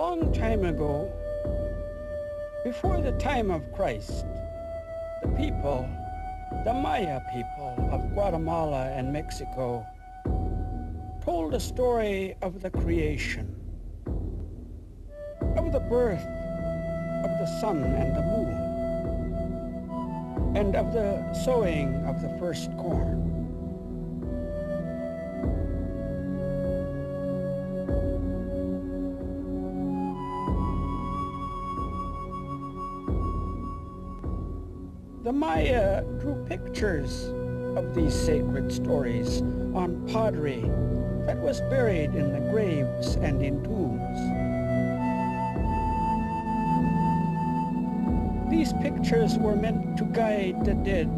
long time ago, before the time of Christ, the people, the Maya people of Guatemala and Mexico, told a story of the creation, of the birth of the sun and the moon, and of the sowing of the first corn. The Maya drew pictures of these sacred stories on pottery that was buried in the graves and in tombs. These pictures were meant to guide the dead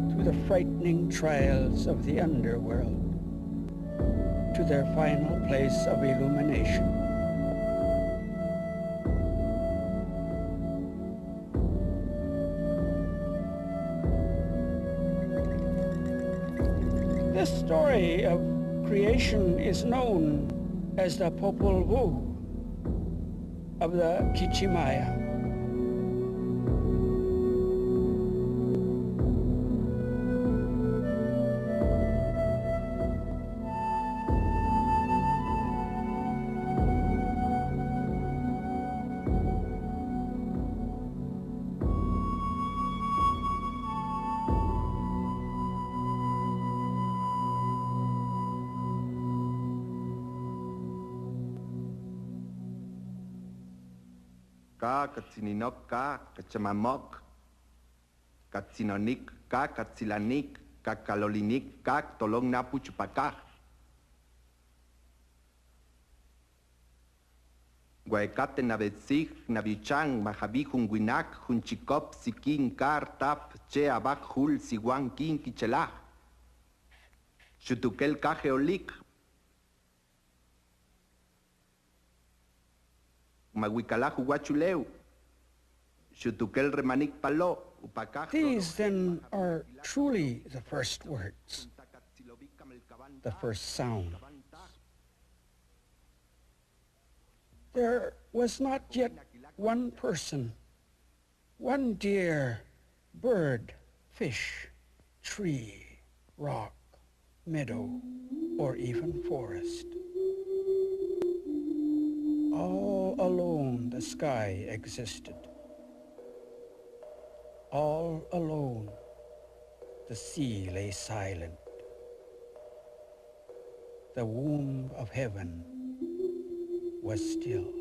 through the frightening trials of the underworld to their final place of illumination. This story of creation is known as the Popol Vuh of the Maya. Ka katsinok ka kachamamok katsinonik ka katsilanik ka kalolinik ka tolong napu chupaka Guaecate navetsig navichang mahabi hunguinak hunchikop sikin kar tap che abak hul siwan kin kichelaj chutukel ka geolik Maguicalahu Huachuleu, Chutukel Remanik Palo, These then are truly the first words, the first sounds. There was not yet one person, one deer, bird, fish, tree, rock, meadow, or even forest. All alone the sky existed. All alone the sea lay silent. The womb of heaven was still.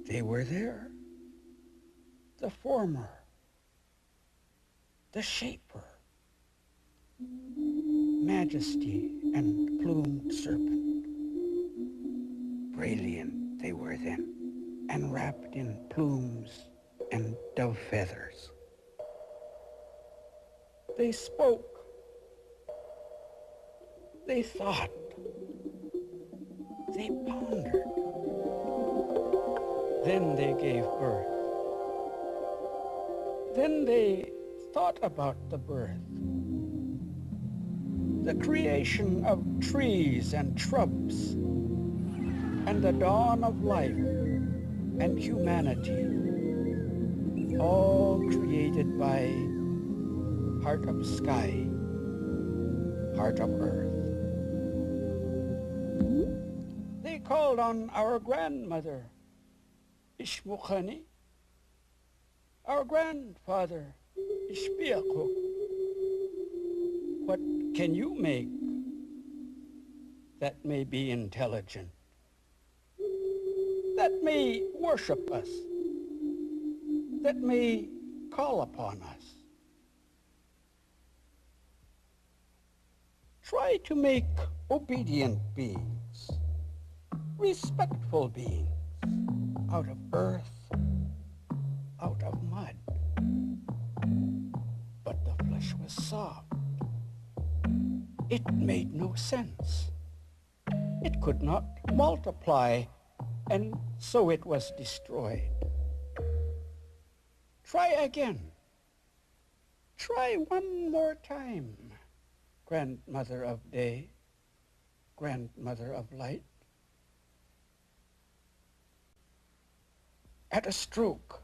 They were there, the former, the shaper, majesty and plumed serpent. Brilliant they were then, and wrapped in plumes and dove feathers. They spoke. They thought. They pondered. Then they gave birth. Then they thought about the birth, the creation of trees and shrubs, and the dawn of life and humanity, all created by heart of sky, heart of earth. They called on our grandmother, Ishmukhani, our grandfather, Ishpiaqo. What can you make that may be intelligent, that may worship us, that may call upon us? Try to make obedient beings, respectful beings, out of earth, out of mud. But the flesh was soft. It made no sense. It could not multiply, and so it was destroyed. Try again. Try one more time, grandmother of day, grandmother of light. At a stroke,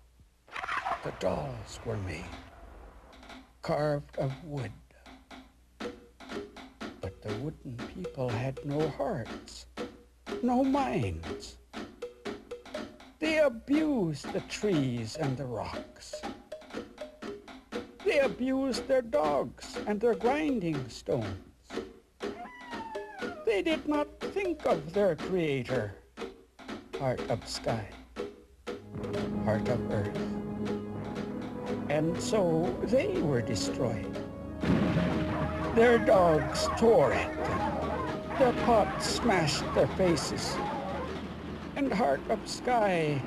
the dolls were made, carved of wood. But the wooden people had no hearts, no minds. They abused the trees and the rocks. They abused their dogs and their grinding stones. They did not think of their creator, heart of sky, heart of earth. And so they were destroyed. Their dogs tore at them. Their pots smashed their faces. And heart of sky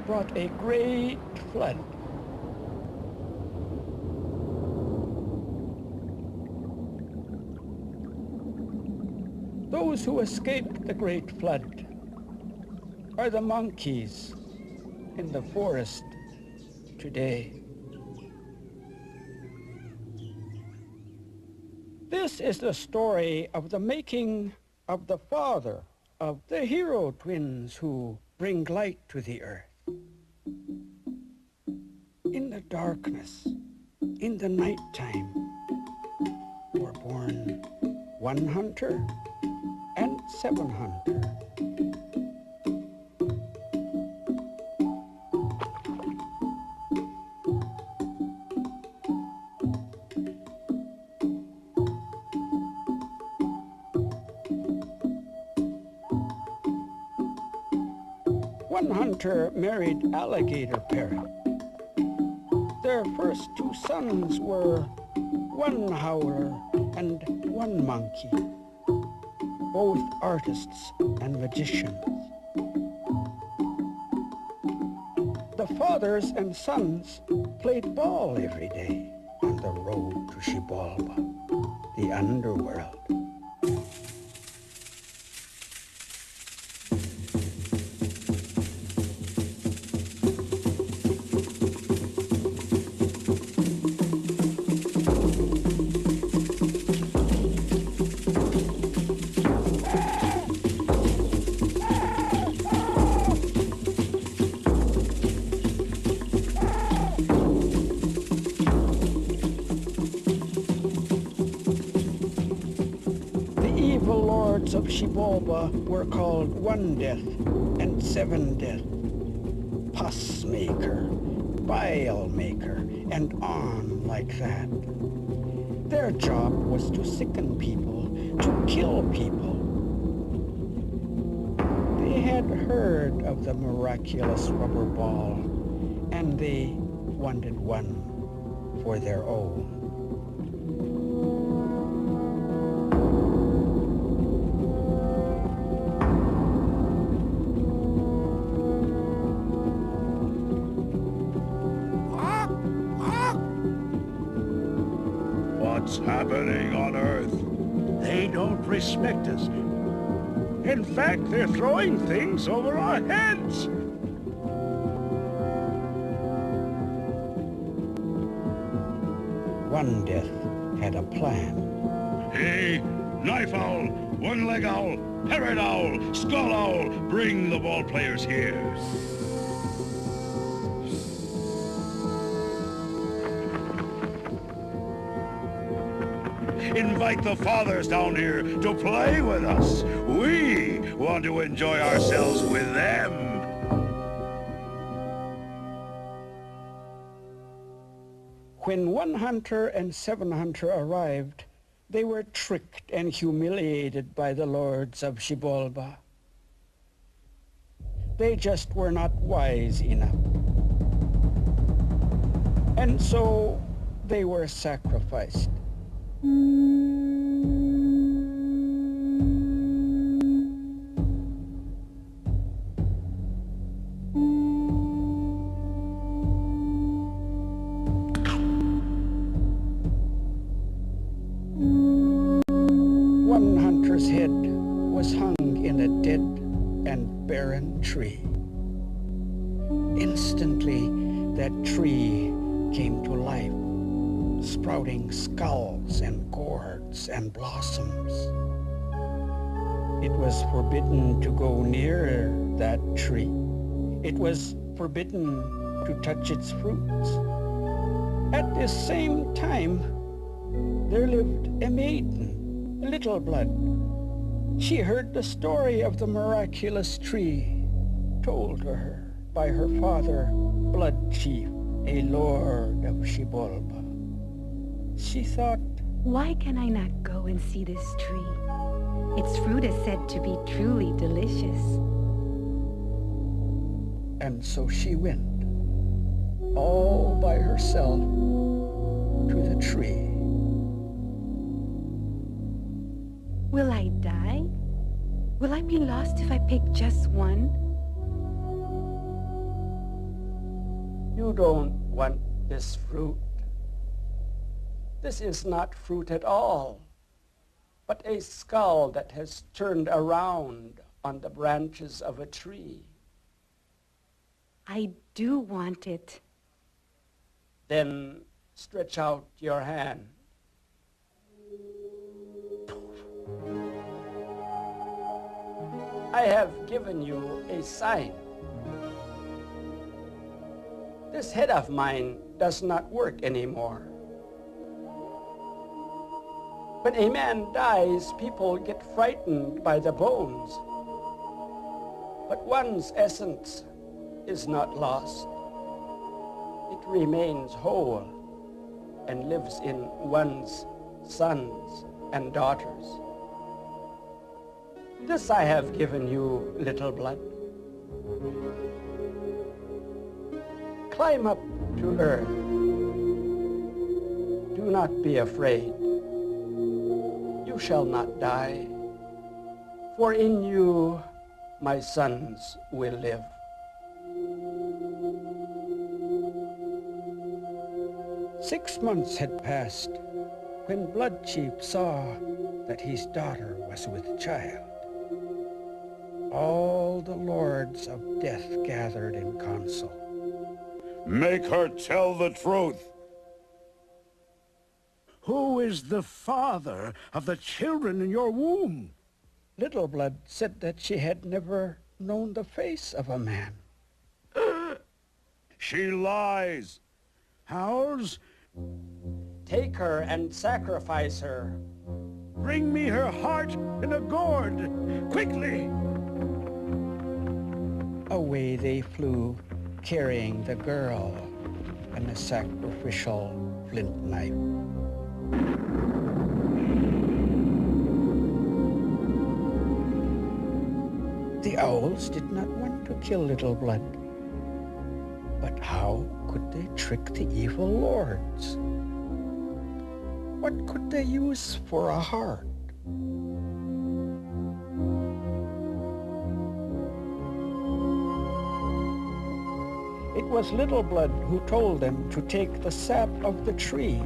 brought a great flood. Those who escaped the great flood are the monkeys in the forest today. This is the story of the making of the father of the hero twins who bring light to the earth. In the darkness, in the nighttime, were born one hunter and seven hunter. One hunter married alligator parrot. Their first two sons were one howler and one monkey, both artists and magicians. The fathers and sons played ball every day on the road to Xibalba, the Underworld. Of Xibalba were called One Death and Seven Death, Pus Maker, Bile Maker, and on like that. Their job was to sicken people, to kill people. They had heard of the miraculous rubber ball, and they wanted one for their own. What's happening on Earth? They don't respect us. In fact, they're throwing things over our heads. One Death had a plan. Hey, knife owl, one-leg owl, parrot owl, skull owl, bring the ball players here. Invite the fathers down here to play with us. We want to enjoy ourselves with them. When One Hunter and Seven Hunter arrived, they were tricked and humiliated by the lords of Xibalba. They just were not wise enough. And so they were sacrificed. One hunter's head was hung in a dead and barren tree. Instantly, that tree came to life, sprouting skulls and gourds and blossoms. It was forbidden to go near that tree. It was forbidden to touch its fruits. At this same time, there lived a maiden, Little Blood. She heard the story of the miraculous tree told to her by her father, Blood Chief, a lord of Xibalba. She thought, why can I not go and see this tree? Its fruit is said to be truly delicious. And so she went, all by herself, to the tree. Will I die? Will I be lost if I pick just one? You don't want this fruit. This is not fruit at all, but a skull that has turned around on the branches of a tree. I do want it. Then stretch out your hand. I have given you a sign. This head of mine does not work anymore. When a man dies, people get frightened by the bones. But one's essence is not lost. It remains whole and lives in one's sons and daughters. This I have given you, Little Blood. Climb up to earth. Do not be afraid. You shall not die, for in you my sons will live. Six months had passed when Blood Chief saw that his daughter was with child. All the lords of death gathered in council. Make her tell the truth. Who is the father of the children in your womb? Little Blood said that she had never known the face of a man. She lies. Ours? Take her and sacrifice her. Bring me her heart in a gourd, quickly! Away they flew, carrying the girl and a sacrificial flint knife. The owls did not want to kill Little Blood. But how could they trick the evil lords? What could they use for a heart? It was Little Blood who told them to take the sap of the tree.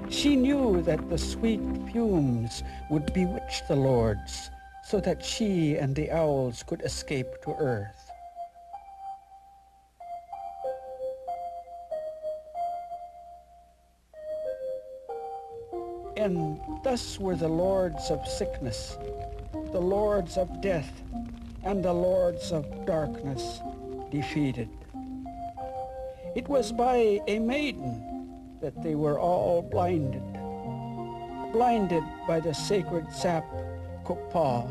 She knew that the sweet fumes would bewitch the lords, so that she and the owls could escape to earth. And thus were the lords of sickness, the lords of death, and the lords of darkness defeated. It was by a maiden that they were all blinded by the sacred sap Popol.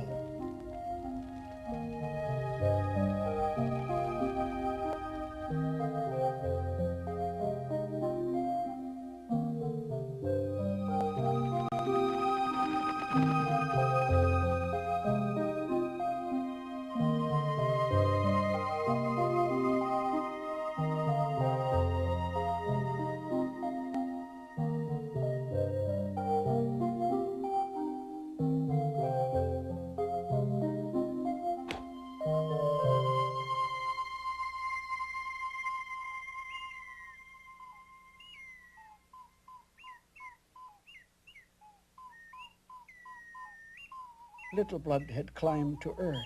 Little Blood had climbed to earth,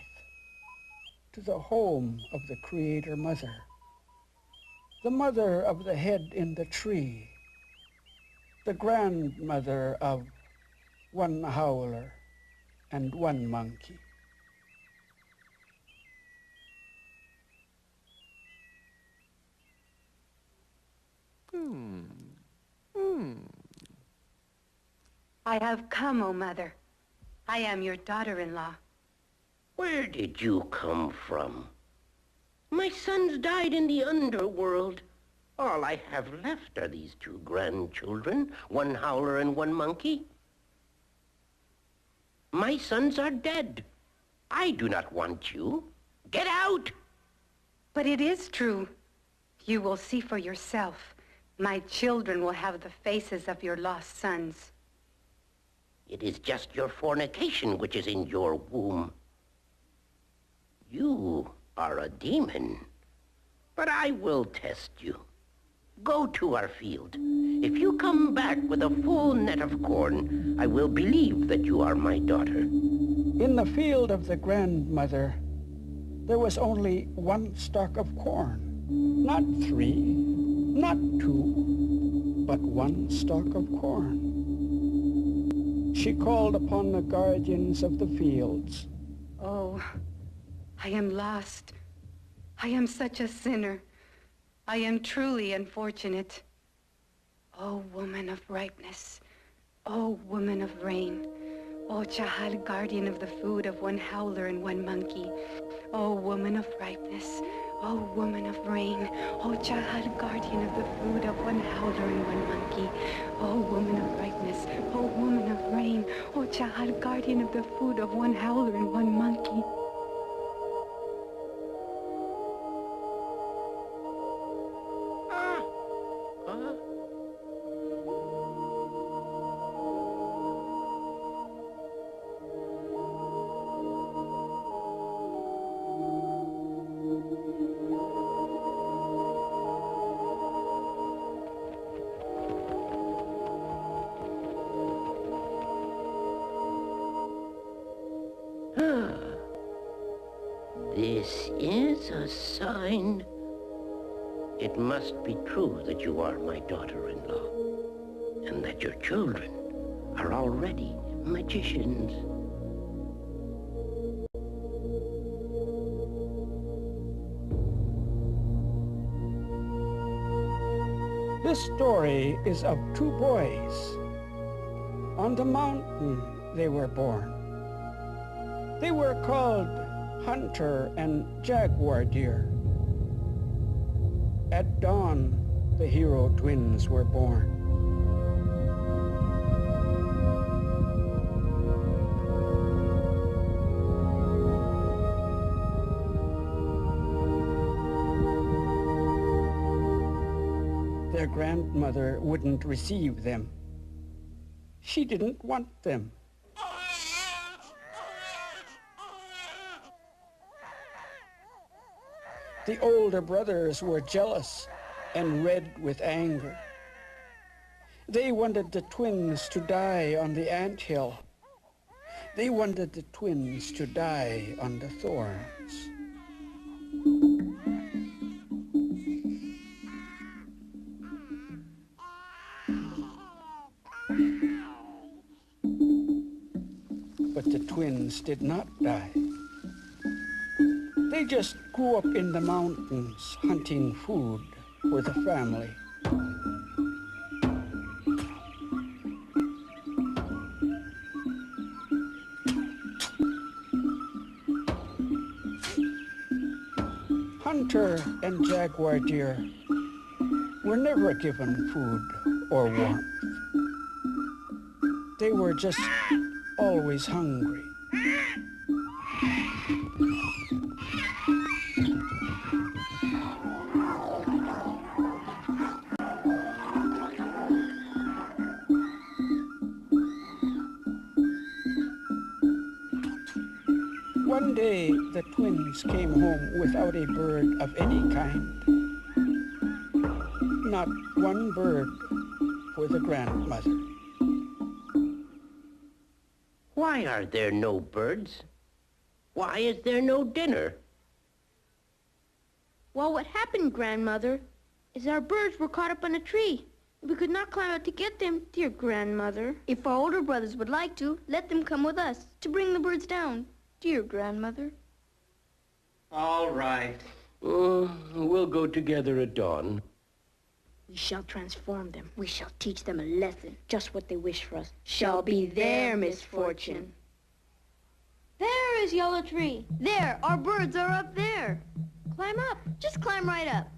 to the home of the Creator Mother, the mother of the head in the tree, the grandmother of one howler and one monkey. I have come, O mother. I am your daughter-in-law. Where did you come from? My sons died in the Underworld. All I have left are these two grandchildren, one howler and one monkey. My sons are dead. I do not want you. Get out! But it is true. You will see for yourself. My children will have the faces of your lost sons. It is just your fornication which is in your womb. You are a demon, but I will test you. Go to our field. If you come back with a full net of corn, I will believe that you are my daughter. In the field of the grandmother, there was only one stalk of corn. Not 3, not 2, but one stalk of corn. She called upon the guardians of the fields. Oh, I am lost. I am such a sinner. I am truly unfortunate. Oh, woman of ripeness. Oh, woman of rain. Oh, Chahal, guardian of the food of one howler and one monkey. Oh, woman of ripeness. Oh, woman of rain. Oh, Chahal, guardian of the food of one howler and one monkey. Oh, woman of ripeness. Oh, woman of rain. Oh, Chahal, guardian of the food of one howler and one monkey. This is a sign. It must be true that you are my daughter-in-law, and that your children are already magicians. This story is of 2 boys. On the mountain they were born. They were called Hunter and Jaguar Deer. At dawn, the hero twins were born. Their grandmother wouldn't receive them. She didn't want them. The older brothers were jealous and red with anger. They wanted the twins to die on the anthill. They wanted the twins to die on the thorns. But the twins did not die. They just grew up in the mountains hunting food for the family. Hunter and Jaguar Deer were never given food or warmth. They were just always hungry. One day, the twins came home without a bird of any kind. Not one bird for the grandmother. Why are there no birds? Why is there no dinner? Well, what happened, Grandmother, is our birds were caught up on a tree. We could not climb up to get them, dear Grandmother. If our older brothers would like to, let them come with us to bring the birds down, dear Grandmother. All right. We'll go together at dawn. We shall transform them. We shall teach them a lesson. Just what they wish for us Shall be their misfortune. There is Yellow Tree. There, our birds are up there. Climb up. Just climb right up.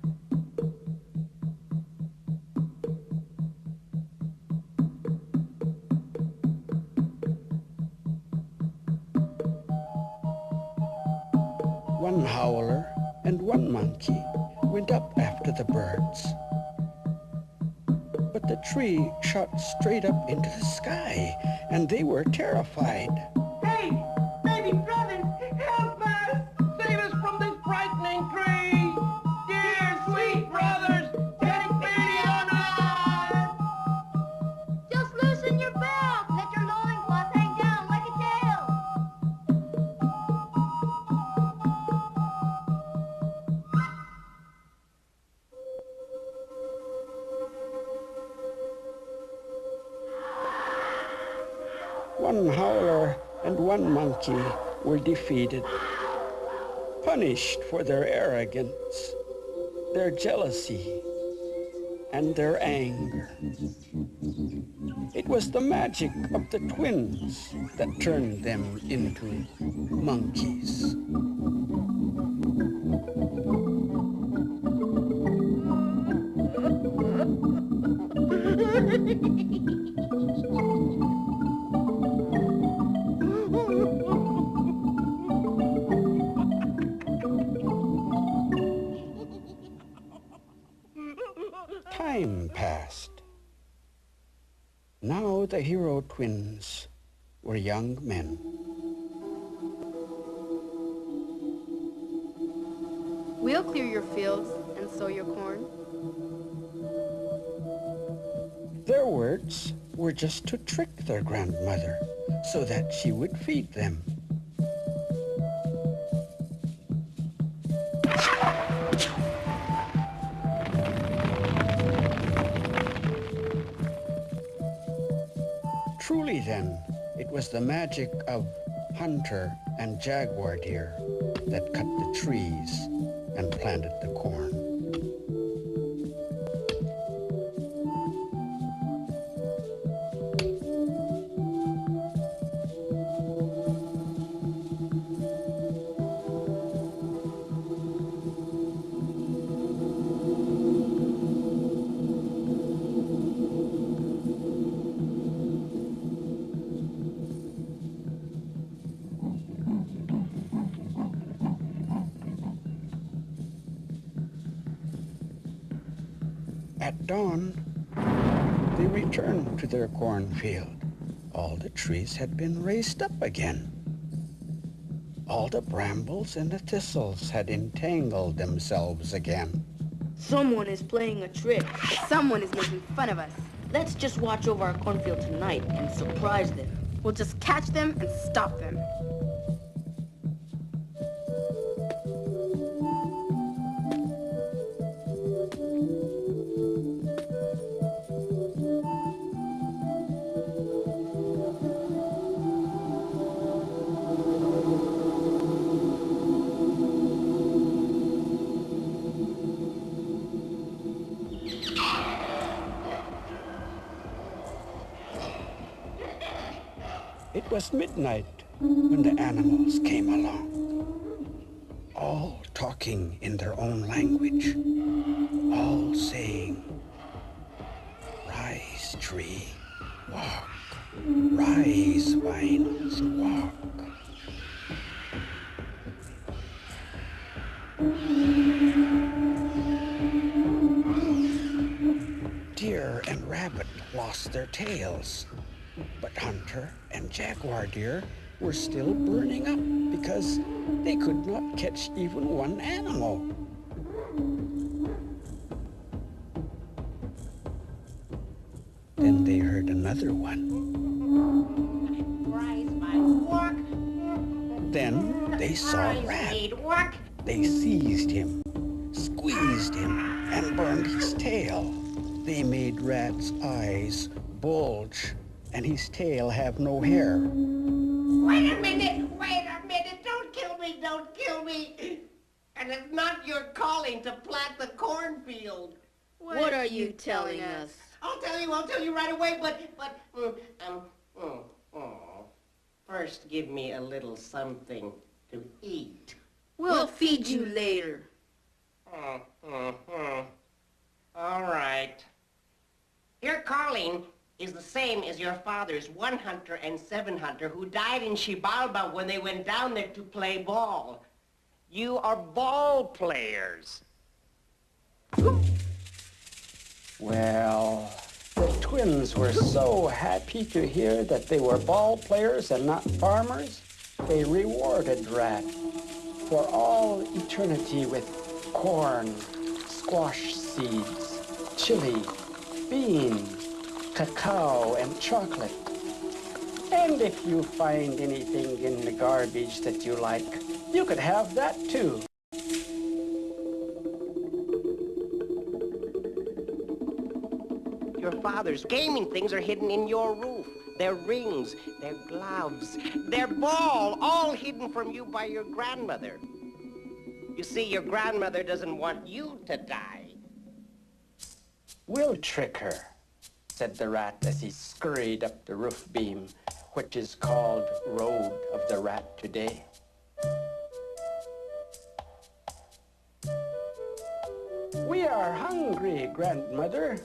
One howler and one monkey went up after the birds. But the tree shot straight up into the sky, and they were terrified. Hey, baby brothers, help us! Save us from this frightening tree! Dear sweet brothers, take pity on us! Just loosen your belt. Let your loincloth hang down like a tail. One howler and one monkey were defeated, punished for their arrogance, their jealousy, and their anger. It was the magic of the twins that turned them into monkeys. Time passed. Now the hero twins were young men. We'll clear your fields and sow your corn. Their words were just to trick their grandmother so that she would feed them. Truly then, it was the magic of hunter and jaguar deer that cut the trees and planted the corn. At dawn, they returned to their cornfield. All the trees had been raised up again. All the brambles and the thistles had entangled themselves again. Someone is playing a trick. Someone is making fun of us. Let's just watch over our cornfield tonight and surprise them. We'll just catch them and stop them. It was midnight when the animals came along, all talking in their own language, all saying, "Rise, tree, walk. Rise, vines, walk." Deer and rabbit lost their tails, but hunter and jaguar deer were still burning up because they could not catch even one animal. Then they heard another one. Rise, vines, walk. Then they saw Rat. Walk. They seized him, squeezed him, and burned his tail. They made Rat's eyes bulge and his tail have no hair. Wait a minute. Don't kill me. And it's not your calling to plant the cornfield. What are you telling us? I'll tell you right away, but, first give me a little something to eat. We'll feed you later. All right. Your calling is the same as your father's 1 hunter and 7 hunter who died in Xibalba when they went down there to play ball. You are ball players. Well, the twins were so happy to hear that they were ball players and not farmers, they rewarded Rat for all eternity with corn, squash seeds, chili, beans, cacao, and chocolate. And if you find anything in the garbage that you like, you could have that too. Your father's gaming things are hidden in your roof. Their rings, their gloves, their ball, all hidden from you by your grandmother. You see, your grandmother doesn't want you to die. We'll trick her, said the Rat as he scurried up the roof beam, which is called Road of the Rat today. We are hungry, Grandmother.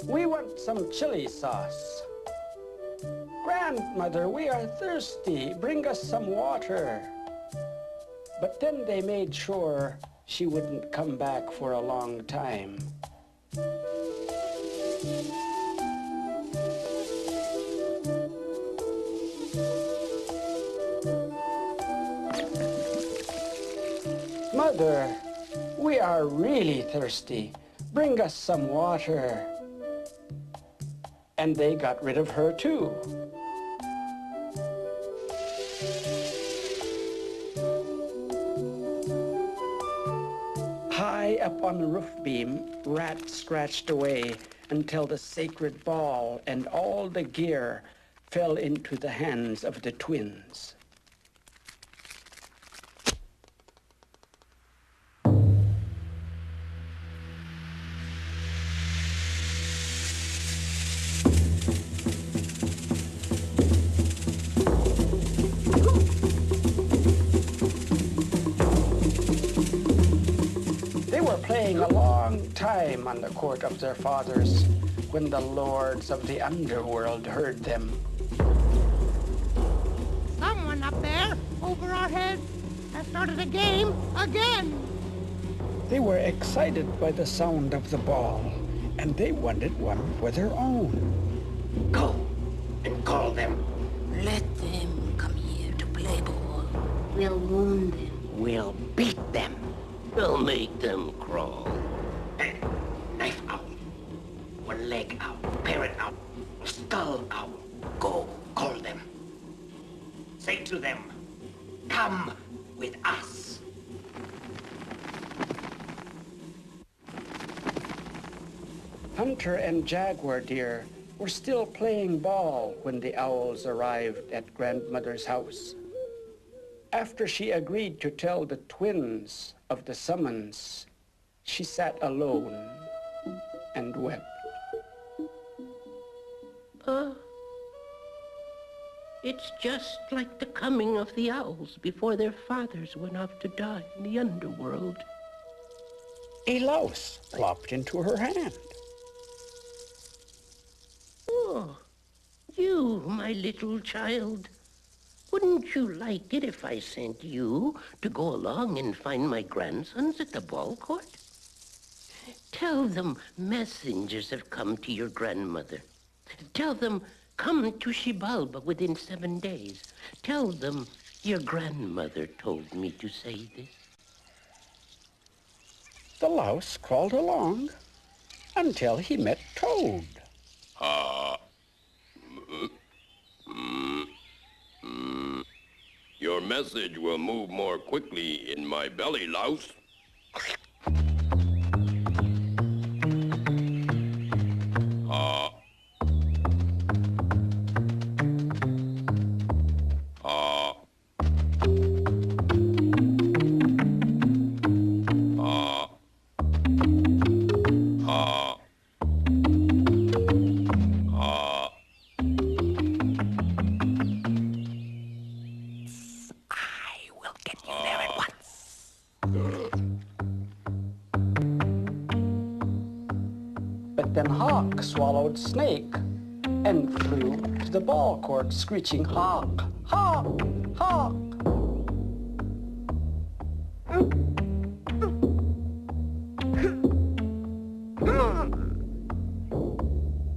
We want some chili sauce. Grandmother, we are thirsty. Bring us some water. But then they made sure she wouldn't come back for a long time. Mother, we are really thirsty. Bring us some water. And they got rid of her too. High up on the roof beam, Rat scratched away until the sacred ball and all the gear fell into the hands of the twins. Playing a long time on the court of their fathers when the lords of the Underworld heard them. Someone up there, over our heads, has started a game again. They were excited by the sound of the ball, and they wanted one for their own. Go and call them. Let them come here to play ball. We'll wound them. We'll beat them. We'll make them crawl. Hey, knife out. One leg out. Parrot out. Skull out. Go call them. Say to them, come with us. Hunter and Jaguar Deer were still playing ball when the owls arrived at Grandmother's house. After she agreed to tell the twins of the summons, she sat alone and wept. It's just like the coming of the owls before their fathers went off to die in the Underworld. A louse plopped into her hand. Oh, you, my little child. Wouldn't you like it if I sent you to go along and find my grandsons at the ball court? Tell them messengers have come to your grandmother. Tell them come to Xibalba within 7 days. Tell them your grandmother told me to say this. The louse crawled along until he met Toad. Your message will move more quickly in my belly, louse. hawk swallowed snake and flew to the ball court screeching, "Hawk, hawk, hawk."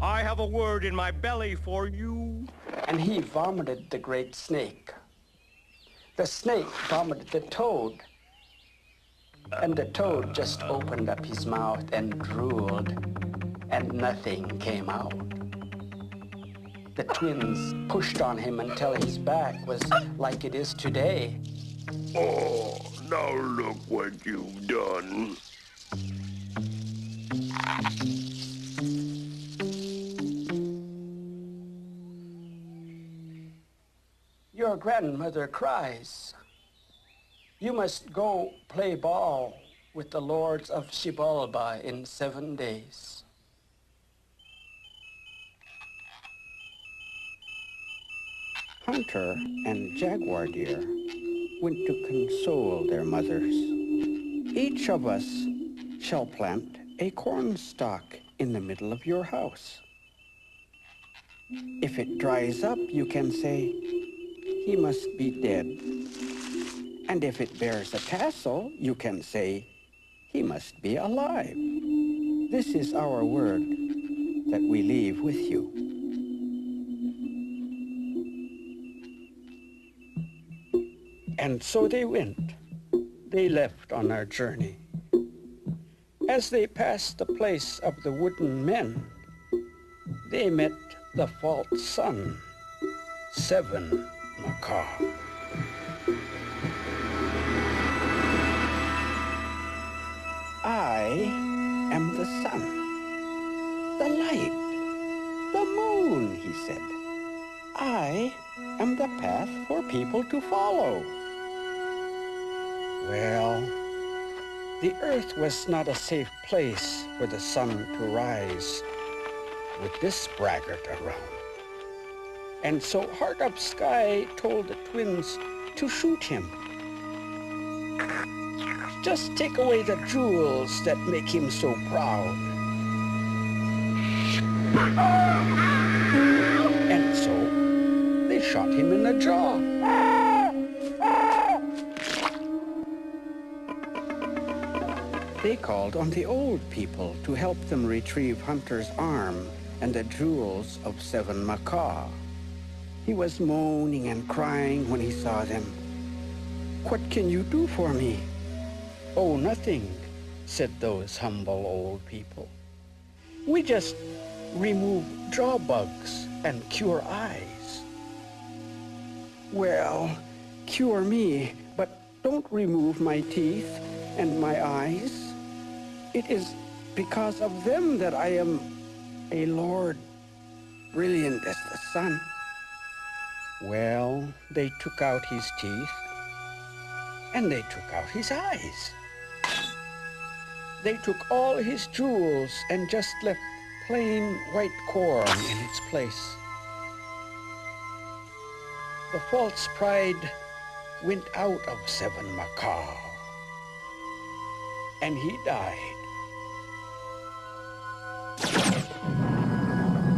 I have a word in my belly for you. And he vomited the great snake. The snake vomited the toad. And the toad just opened up his mouth and drooled, and nothing came out. The twins pushed on him until his back was like it is today. Oh, now look what you've done. Your grandmother cries. You must go play ball with the lords of Xibalba in 7 days. Hunter and Jaguar Deer went to console their mothers. Each of us shall plant a cornstalk in the middle of your house. If it dries up, you can say, he must be dead. And if it bears a tassel, you can say, he must be alive. This is our word that we leave with you. And so they went. They left on their journey. As they passed the place of the wooden men, they met the false sun, 7 macaw. I am the sun, the light, the moon, he said. I am the path for people to follow. Well, the earth was not a safe place for the sun to rise with this braggart around. And so Heart Up Sky told the twins to shoot him. Just take away the jewels that make him so proud. And so they shot him in the jaw. They called on the old people to help them retrieve Hunter's arm and the jewels of 7 macaw. He was moaning and crying when he saw them. "What can you do for me?" "Oh, nothing," said those humble old people. "We just remove jaw bugs and cure eyes." "Well, cure me, but don't remove my teeth and my eyes. It is because of them that I am a lord, brilliant as the sun." Well, they took out his teeth, and they took out his eyes. They took all his jewels and just left plain white corn in its place. The false pride went out of 7 macaw, and he died.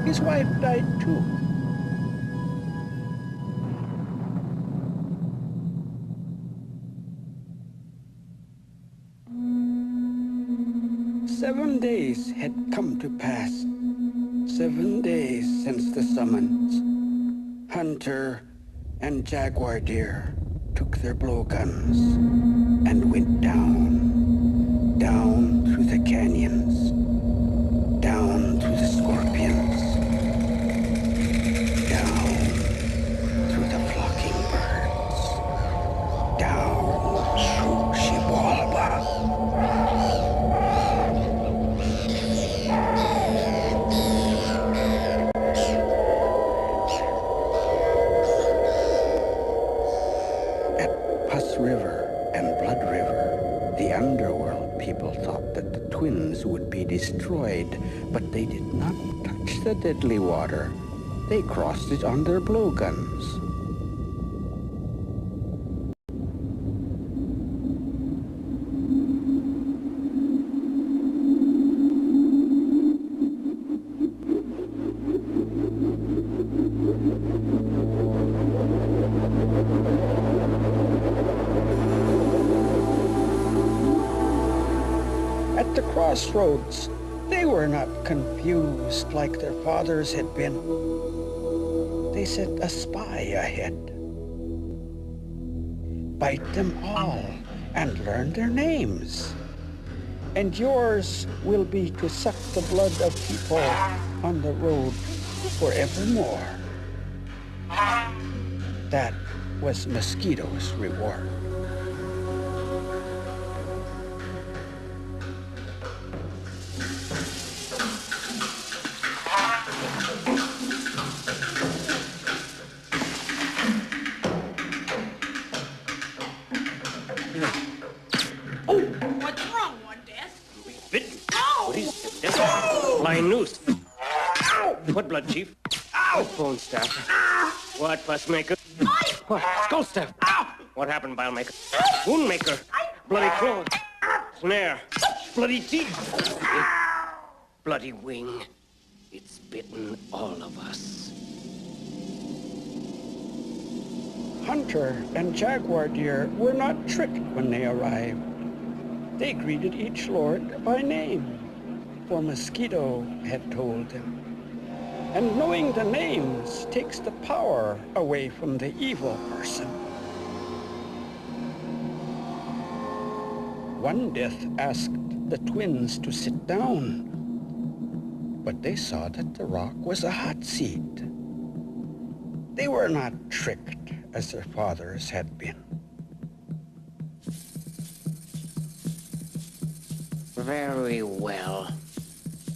His wife died too. Seven days had come to pass. 7 days since the summons. Hunter and Jaguar Deer took their blowguns and went down, down through the canyons, down through the scorpions, down through the flocking birds, down through Xibalba. River and Blood River, the Underworld people thought that the twins would be destroyed, but they did not touch the deadly water. They crossed it on their blowguns. crossroads, they were not confused like their fathers had been. They sent a spy ahead. Bite them all and learn their names. And yours will be to suck the blood of people on the road forevermore. That was Mosquito's reward. Flying noose. Ow! What blood, Chief? Ow! Bone staff. What, fussmaker? What? Skull staff. Ow! What happened, bile maker? Wound maker. Bloody claw. Snare. Bloody teeth. Bloody wing. It's bitten all of us. Hunter and jaguar deer were not tricked when they arrived. They greeted each lord by name, for Mosquito had told them. And knowing the names takes the power away from the evil person. One death asked the twins to sit down, but they saw that the rock was a hot seat. They were not tricked as their fathers had been. Very well.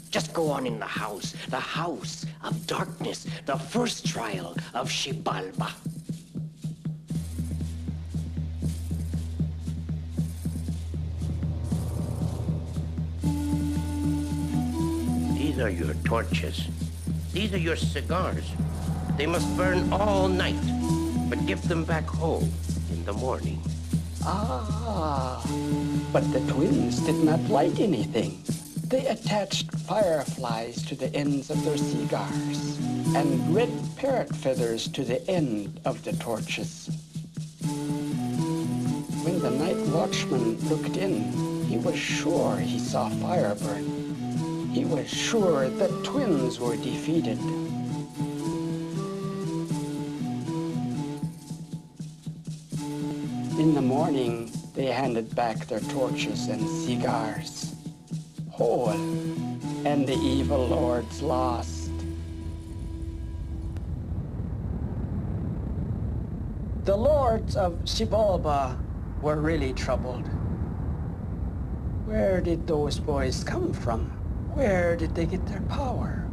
Just go on in the house of darkness, the first trial of Xibalba. These are your torches. These are your cigars. They must burn all night, but give them back home in the morning. Ah, but the twins did not light anything. They attached fireflies to the ends of their cigars and red parrot feathers to the end of the torches. When the night watchman looked in, he was sure he saw fire burn. He was sure the twins were defeated. In the morning, they handed back their torches and cigars, whole, and the evil lords lost. The lords of Xibalba were really troubled. Where did those boys come from? Where did they get their power?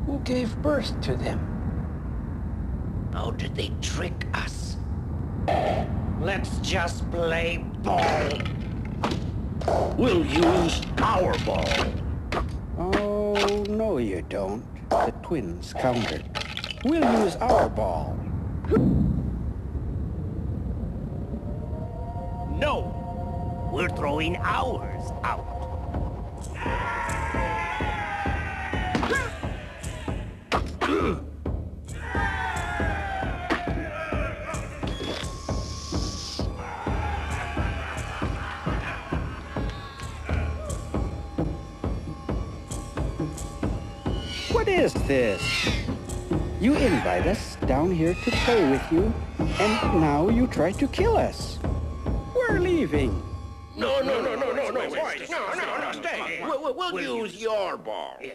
Who gave birth to them? How did they trick us? Let's just play ball. We'll use our ball. Oh, no you don't. The twins countered. We'll use our ball. No, we're throwing ours out. What is this? You invite us down here to play with you, and now you try to kill us. We're leaving. No, stay. We'll use your ball. Yeah.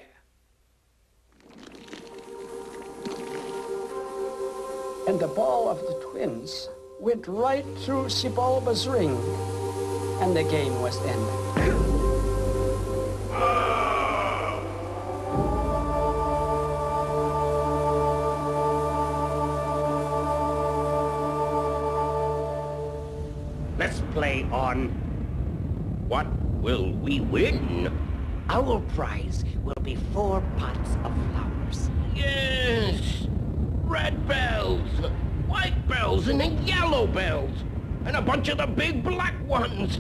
And the ball of the twins went right through Xibalba's ring, and the game was ended. Let's play on what will we win? Our prize will be 4 pots of flowers. Yes! Red bells, white bells, and then yellow bells, and a bunch of the big black ones.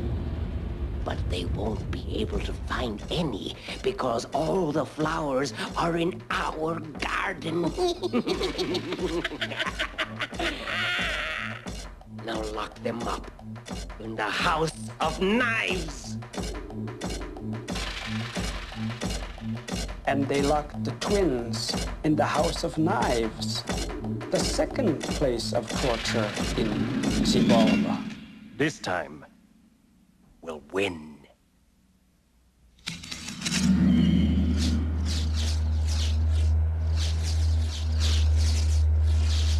But they won't be able to find any because all the flowers are in our garden. Now lock them up in the house of knives. and they locked the twins in the House of Knives, the second place of torture in Xibalba. This time, we'll win.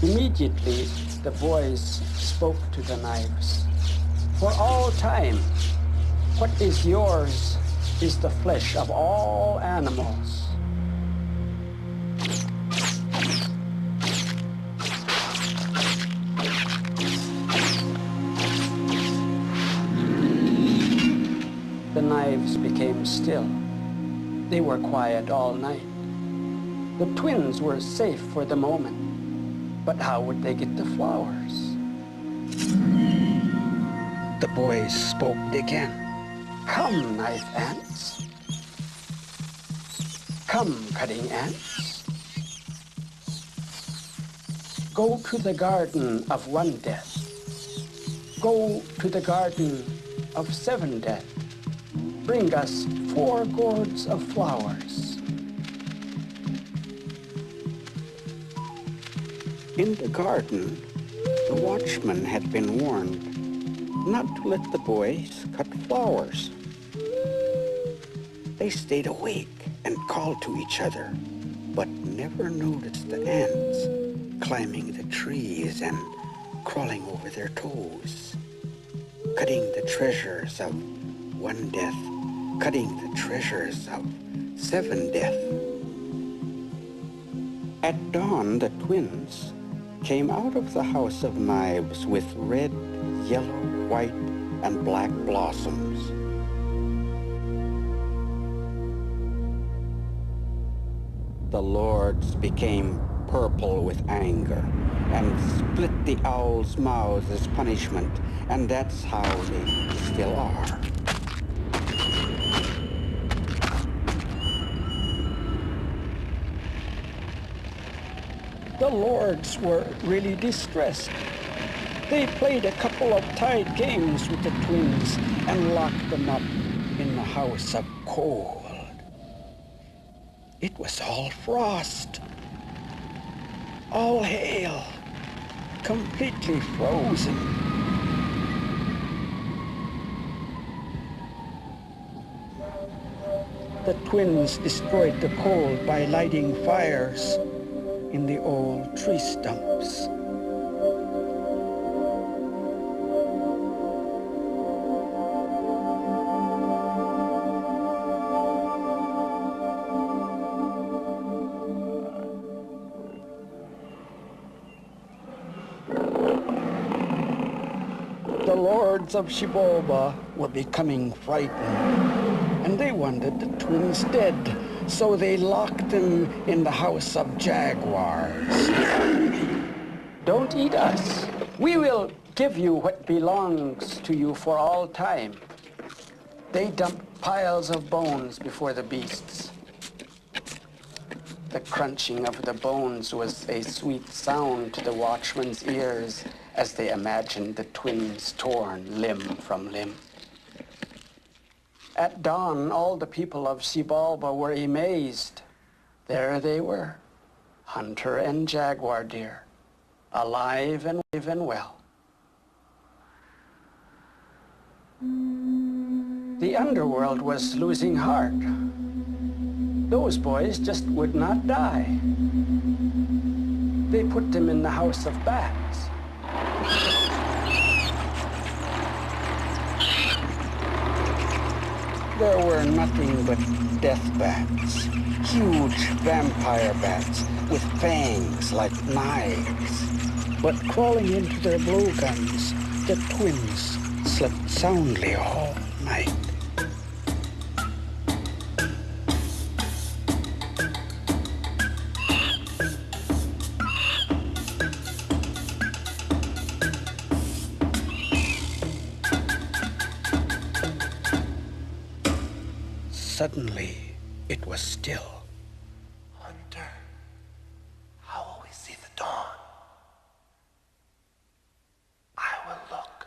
Immediately, the boys spoke to the knives. For all time, what is yours is the flesh of all animals. The knives became still. They were quiet all night. The twins were safe for the moment. But how would they get the flowers? The boys spoke again. Come, knife ants. Come, cutting ants. Go to the garden of one death. Go to the garden of 7 death. Bring us 4 gourds of flowers. In the garden, the watchman had been warned not to let the boys cut flowers. They stayed awake and called to each other, but never noticed the ants climbing the trees and crawling over their toes, cutting the treasures of 1 death, cutting the treasures of 7 death. At dawn, the twins came out of the House of Knives with red, yellow, white, and black blossoms. The lords became purple with anger and split the owls' mouths as punishment, and that's how they still are. The lords were really distressed. They played a couple of tied games with the twins and locked them up in the House of Cold. It was all frost, all hail, completely frozen. The twins destroyed the cold by lighting fires in the old tree stumps. The lords of Xibalba were becoming frightened, and they wanted the twins dead, so they locked them in the House of Jaguars. Don't eat us. We will give you what belongs to you for all time. They dumped piles of bones before the beasts. The crunching of the bones was a sweet sound to the watchman's ears as they imagined the twins torn limb from limb. At dawn, all the people of Xibalba were amazed. There they were, hunter and jaguar deer, alive and well. The Underworld was losing heart. Those boys just would not die. They put them in the House of Bats. There were nothing but death bats, huge vampire bats with fangs like knives. But crawling into their blowguns, the twins slept soundly all night. Suddenly, it was still. Hunter, how will we see the dawn? I will look.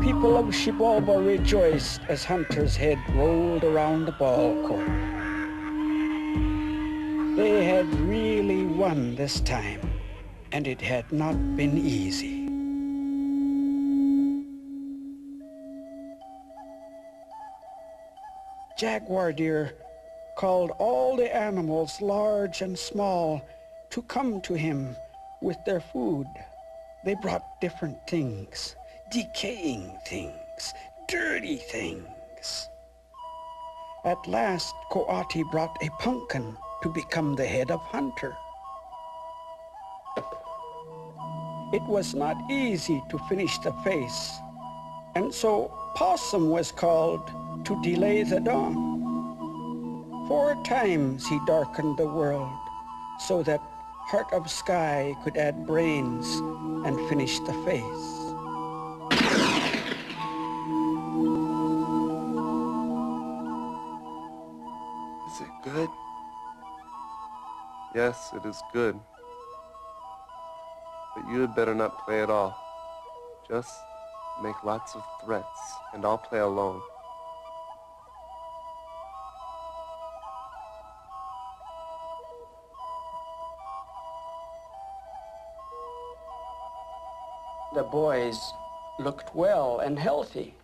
people of Xibalba rejoiced as Hunter's head rolled around the ball court. They had really won this time, and it had not been easy. Jaguar Deer called all the animals, large and small, to come to him with their food. They brought different things, decaying things, dirty things. At last, Coati brought a pumpkin to become the head of Hunter. It was not easy to finish the face, and so Possum was called to delay the dawn. 4 times he darkened the world so that Heart of Sky could add brains and finish the face. Is it good? Yes, it is good. But you had better not play at all. Just make lots of threats, and I'll play alone. The boys looked well and healthy.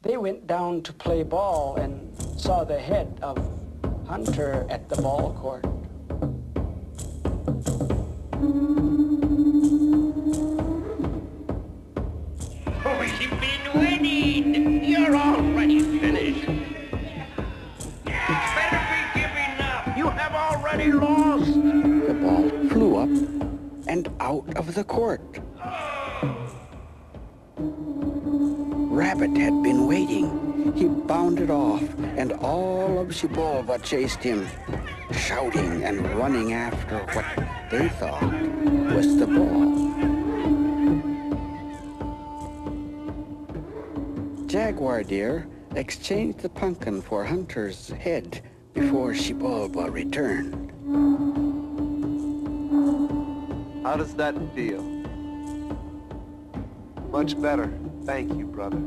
They went down to play ball and saw the head of Hunter at the ball court. We've been winning! You're already finished. Better be giving up! You have already lost! The ball flew up and out of the court. Rabbit had been waiting. He bounded off, and all of Xibalba chased him, shouting and running after what they thought was the ball. Jaguar Deer exchanged the pumpkin for Hunter's head before Xibalba returned. How does that feel? Much better. Thank you, brother.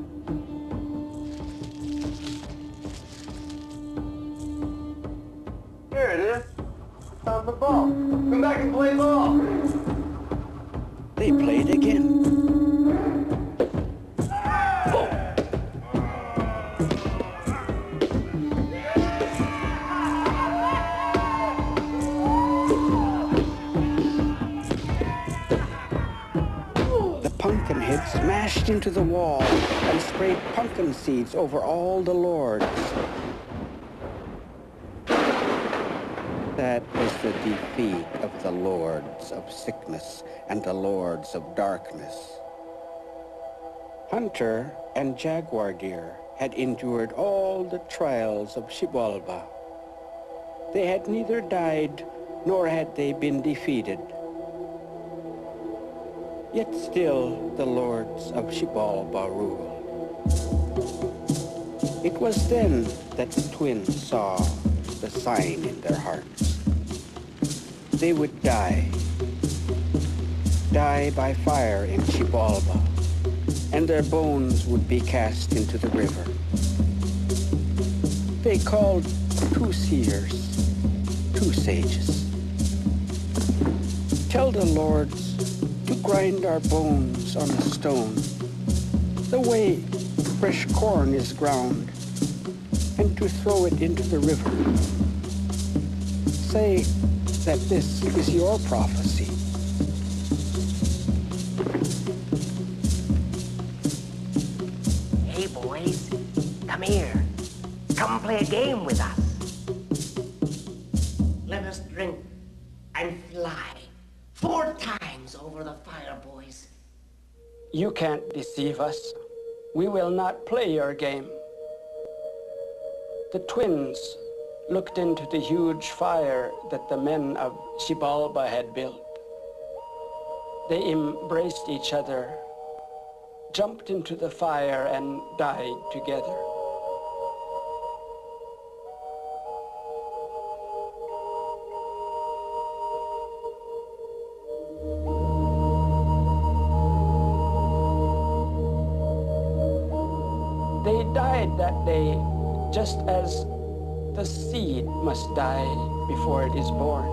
Here it is. Time for ball. Come back and play ball. They played again. Pumpkin head smashed into the wall and sprayed pumpkin seeds over all the lords. That was the defeat of the lords of sickness and the lords of darkness. Hunter and Jaguar Deer had endured all the trials of Xibalba. They had neither died nor had they been defeated. Yet still the lords of Xibalba ruled. It was then that the twins saw the sign in their hearts. They would die by fire in Xibalba, and their bones would be cast into the river. They called 2 seers, 2 sages. Tell the lords to grind our bones on a stone, the way fresh corn is ground, and to throw it into the river. Say that this is your prophecy. Hey, boys, come here. Come play a game with us. Let us drink and fly 4 times over the fire, boys. You can't deceive us. We will not play your game. The twins looked into the huge fire that the men of Xibalba had built. They embraced each other, jumped into the fire, and died together. died that day just as the seed must die before it is born.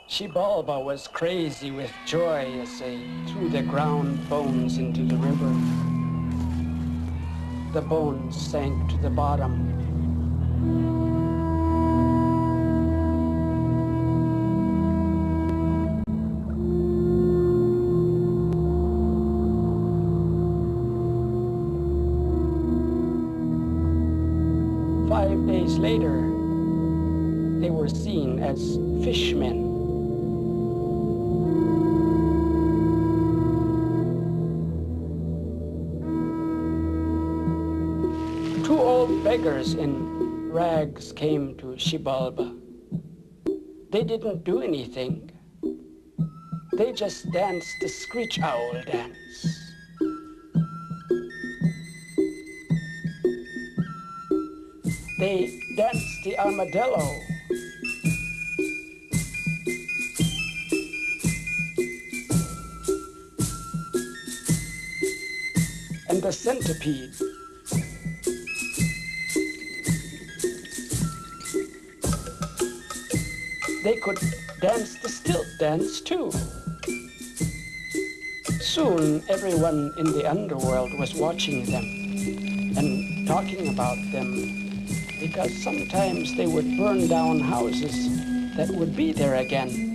Xibalba was crazy with joy as they threw the ground bones into the river. The bones sank to the bottom. Five days later, they were seen as fishmen. Two old beggars in rags came to Xibalba. They didn't do anything. They just danced the screech owl dance. They danced the armadillo. And the centipede. They could dance the stilt dance too. Soon everyone in the underworld was watching them and talking about them, because sometimes they would burn down houses that would be there again.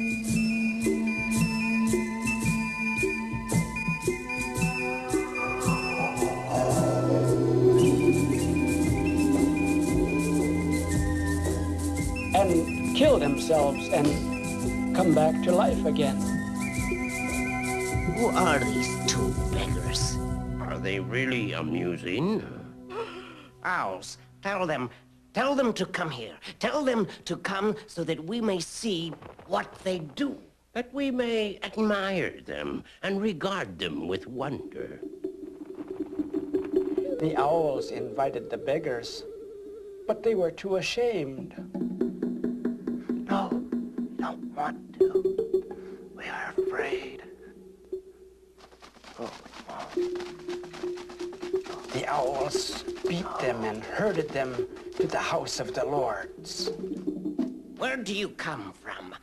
And kill themselves and come back to life again. Who are these two beggars? Are they really amusing? Owls, tell them to come here. Tell them to come so that we may see what they do. That we may admire them and regard them with wonder. The owls invited the beggars, but they were too ashamed. No, we don't want to. We are afraid. Oh, The owls beat them and herded them to the house of the lords. Where do you come from?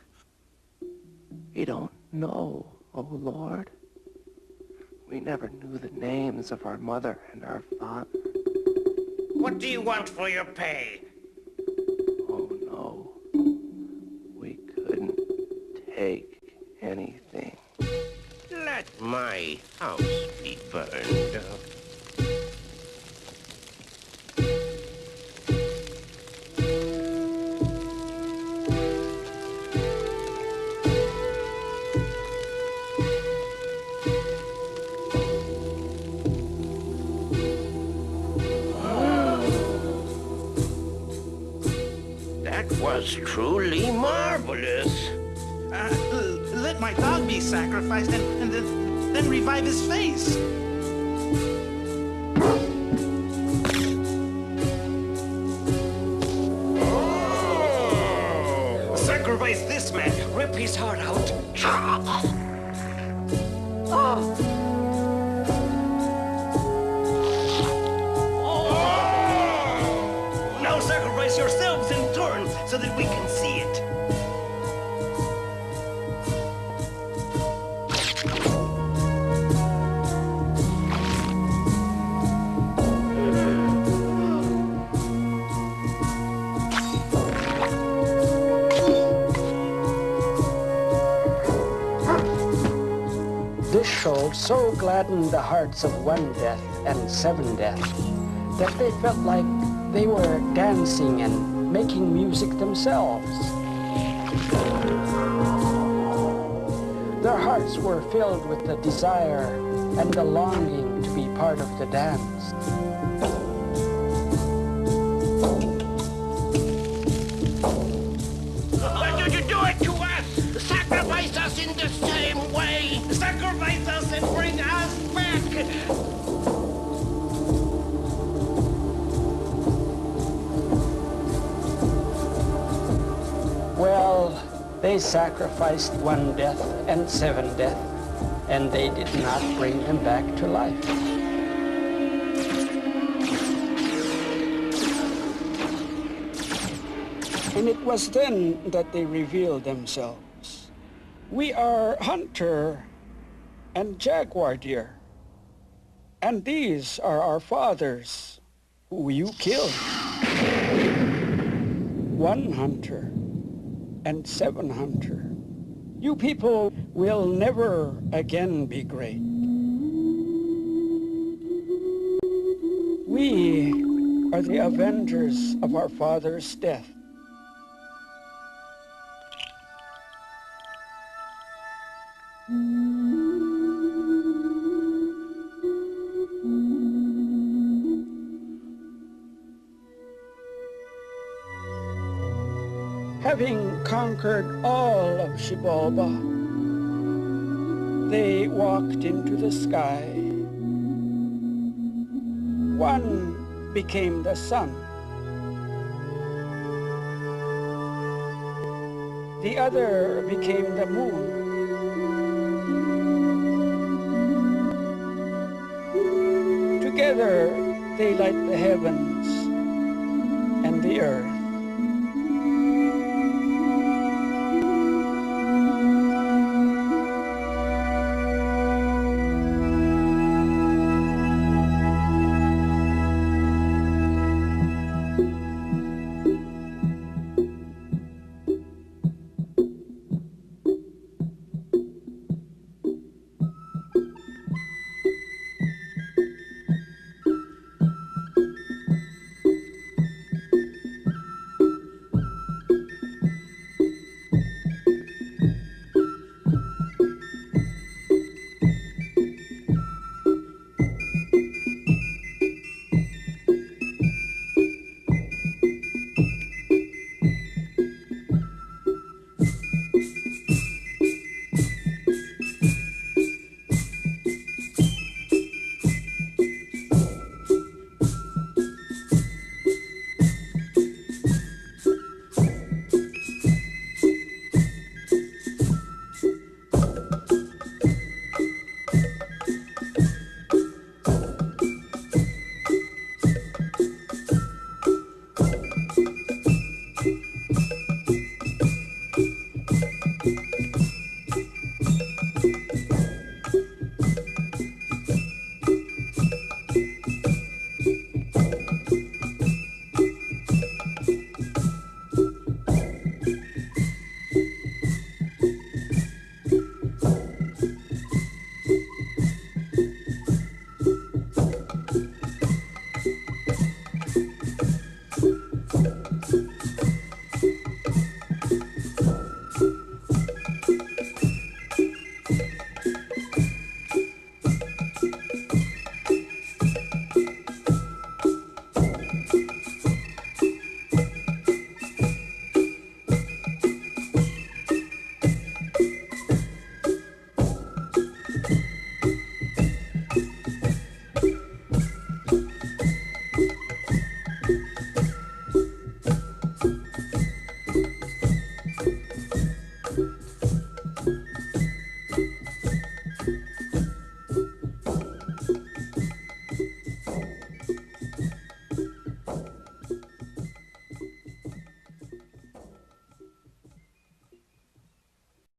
We don't know, O Lord. We never knew the names of our mother and our father. What do you want for your pay? Oh no. We couldn't take anything. Let my house be burned. Was truly marvelous. Let my dog be sacrificed and then revive his face. Oh. Sacrifice this man. Rip his heart out. Oh. Now sacrifice yourselves in turn so that we can see it. This show so gladdened the hearts of one death and seven deaths that they felt like they were dancing and making music themselves. Their hearts were filled with the desire and the longing to be part of the dance. Why did you do it to us? Sacrifice us in the same way! Sacrifice us and bring us back! They sacrificed 1 death and 7 death, and they did not bring them back to life. And it was then that they revealed themselves. We are hunter and jaguar deer, and these are our fathers who you killed. 1 hunter and 7 hunter. You people will never again be great. We are the avengers of our father's death. Having conquered all of Xibalba, they walked into the sky. One became the sun. The other became the moon. Together they light the heavens and the earth.